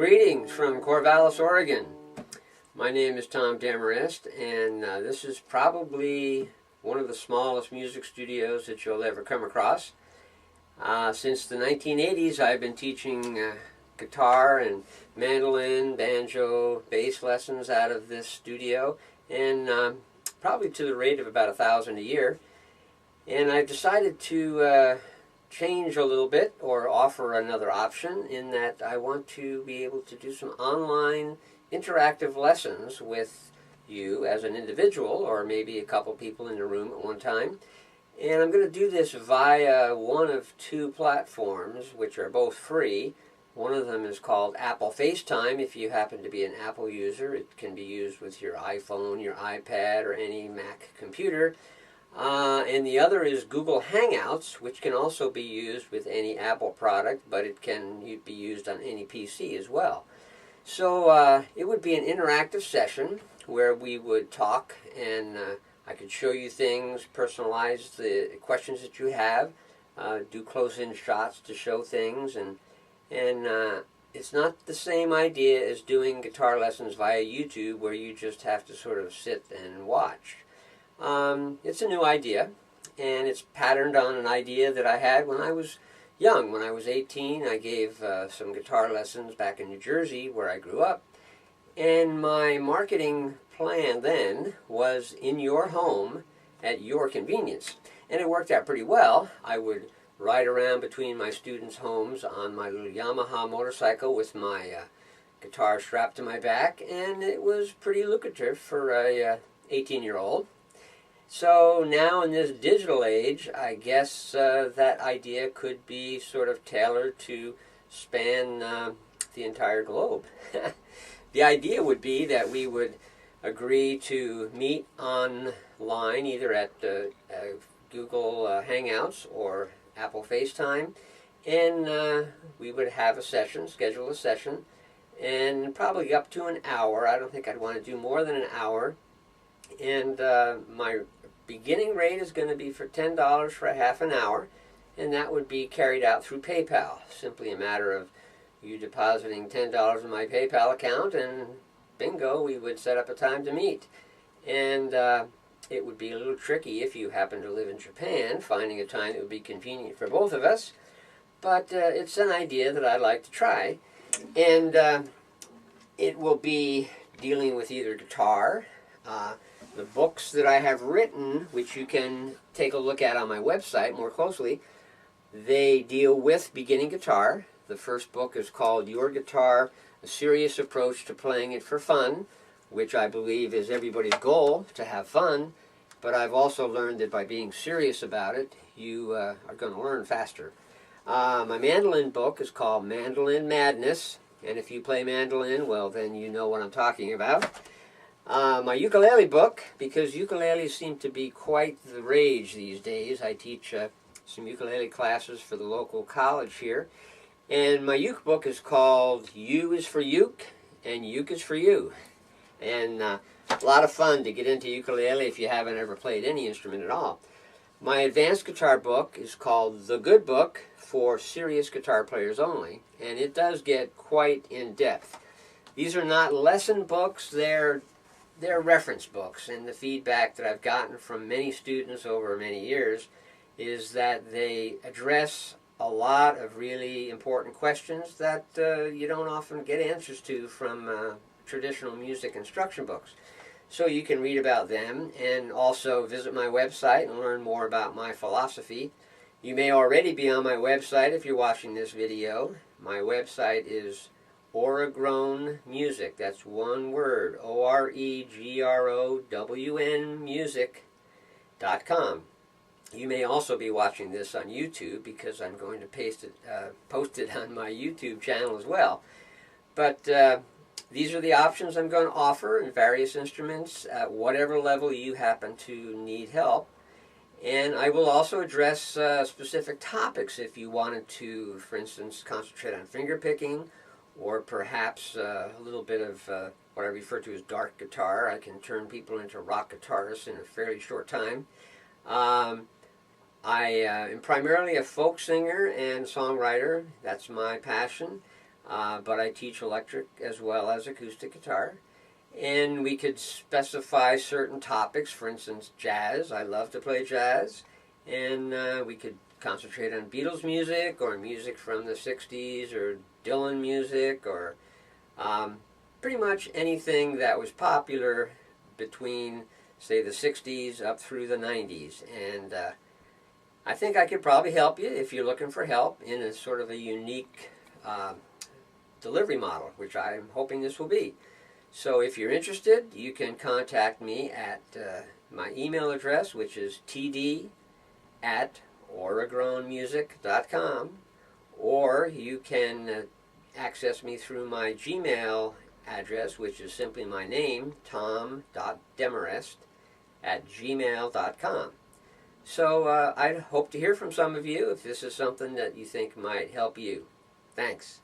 Greetings from Corvallis, Oregon. My name is Tom Demarest, and this is probably one of the smallest music studios that you'll ever come across. Since the 1980s, I've been teaching guitar and mandolin, banjo, bass lessons out of this studio, and probably to the rate of about 1,000 a year. And I've decided to change a little bit, or offer another option, in that I want to be able to do some online interactive lessons with you as an individual, or maybe a couple people in the room at one time. And I'm going to do this via one of two platforms, which are both free. One of them is called Apple FaceTime. If you happen to be an Apple user, it can be used with your iPhone, your iPad, or any Mac computer. And the other is Google Hangouts, which can also be used with any Apple product, but it can be used on any PC as well. So it would be an interactive session where we would talk, and I could show you things, personalize the questions that you have, do close-in shots to show things, and it's not the same idea as doing guitar lessons via YouTube, where you just have to sort of sit and watch. It's a new idea, and it's patterned on an idea that I had when I was young. When I was 18, I gave some guitar lessons back in New Jersey, where I grew up, and my marketing plan then was in your home at your convenience, and it worked out pretty well. I would ride around between my students' homes on my little Yamaha motorcycle with my guitar strapped to my back, and it was pretty lucrative for a 18-year-old. So now in this digital age, I guess that idea could be sort of tailored to span the entire globe. The idea would be that we would agree to meet online, either at Google Hangouts or Apple FaceTime, and we would have a session, schedule a session, and probably up to an hour. I don't think I'd want to do more than an hour. And my beginning rate is going to be for $10 for a half an hour, and that would be carried out through PayPal. Simply a matter of you depositing $10 in my PayPal account, and bingo, we would set up a time to meet. And it would be a little tricky if you happen to live in Japan, finding a time that would be convenient for both of us, but it's an idea that I'd like to try. And it will be dealing with either guitar, the books that I have written, which you can take a look at on my website more closely, they deal with beginning guitar. The first book is called Your Guitar, A Serious Approach to Playing It for Fun, which I believe is everybody's goal, to have fun. But I've also learned that by being serious about it, you are going to learn faster. My mandolin book is called Mandolin Madness, and if you play mandolin, well, then you know what I'm talking about. My ukulele book, because ukuleles seem to be quite the rage these days. I teach some ukulele classes for the local college here. And my uke book is called U is for Uke, and Uke is for You. And a lot of fun to get into ukulele if you haven't ever played any instrument at all. My advanced guitar book is called The Good Book for serious guitar players only, and it does get quite in-depth. These are not lesson books, they're reference books, and the feedback that I've gotten from many students over many years is that they address a lot of really important questions that you don't often get answers to from traditional music instruction books. So you can read about them and also visit my website and learn more about my philosophy. You may already be on my website if you're watching this video. My website is Oregrown Music. That's one word, OREGROWN music.com. You may also be watching this on YouTube, because I'm going to post it on my YouTube channel as well. But these are the options I'm going to offer in various instruments at whatever level you happen to need help. And I will also address specific topics if you wanted to, for instance, concentrate on finger picking, or perhaps a little bit of what I refer to as dark guitar. I can turn people into rock guitarists in a fairly short time. I am primarily a folk singer and songwriter. That's my passion. but I teach electric as well as acoustic guitar. And we could specify certain topics, for instance, jazz. I love to play jazz. And we could concentrate on Beatles music or music from the 60s or Dylan music or pretty much anything that was popular between, say, the 60s up through the 90s. And I think I could probably help you if you're looking for help in a sort of a unique delivery model, which I'm hoping this will be. So if you're interested, you can contact me at my email address, which is td@oregonmusic.com, or you can access me through my Gmail address, which is simply my name, tom.demarest@gmail.com. So I hope to hear from some of you if this is something that you think might help you. Thanks.